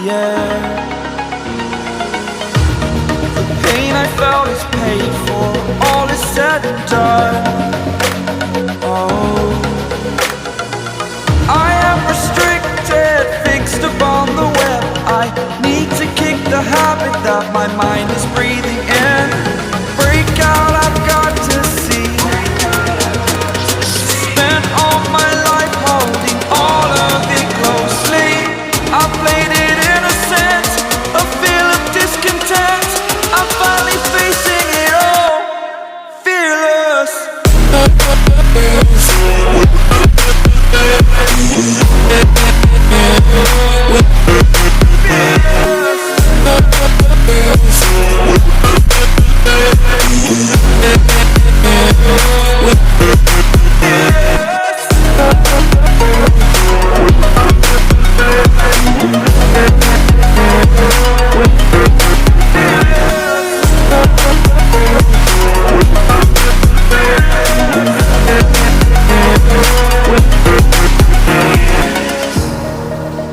air. The pain I felt is paid for, all is said and done. Oh, I am restricted, fixed upon the web. I need to kick the habit that my mind is breathing in. Break out, I've got to see. Spent all my life holding all of it closely. I played it innocent, a feel of discontent. I'm finally facing it all, fearless.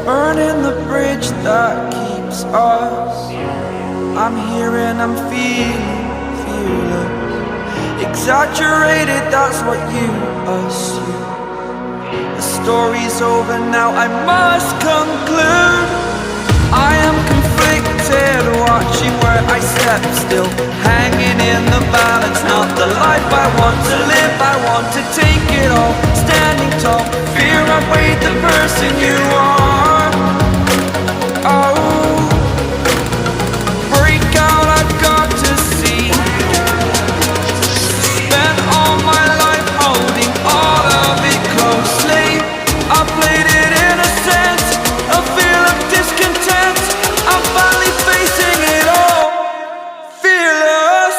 Burning the bridge that keeps us. I'm here and I'm feeling fearless. Exaggerated, that's what you assume. The story's over now, I must conclude. I am conflicted, watching where I step still, hanging in the balance. Not the life I want to live, I want to take it all. Standing tall, fear outweighed the person you are. Oh, break out, I've got to see. Spent all my life holding all of it closely. I played it innocent, a feel of discontent. I'm finally facing it all, fearless.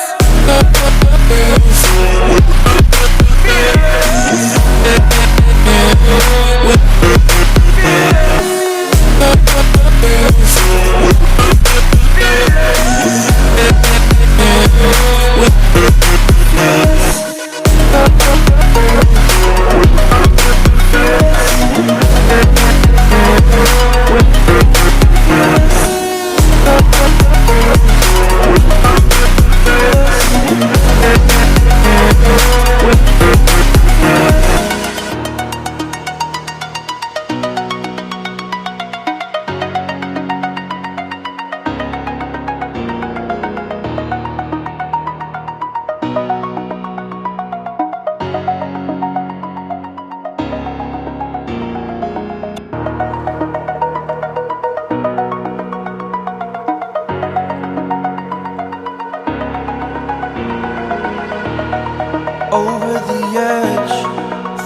Over the edge,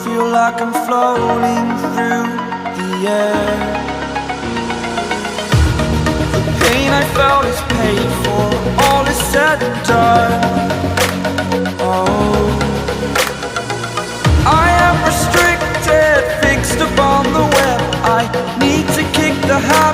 feel like I'm floating through the air. The pain I felt is paid for, all is said and done. Oh, I am restricted, fixed upon the web. I need to kick the habit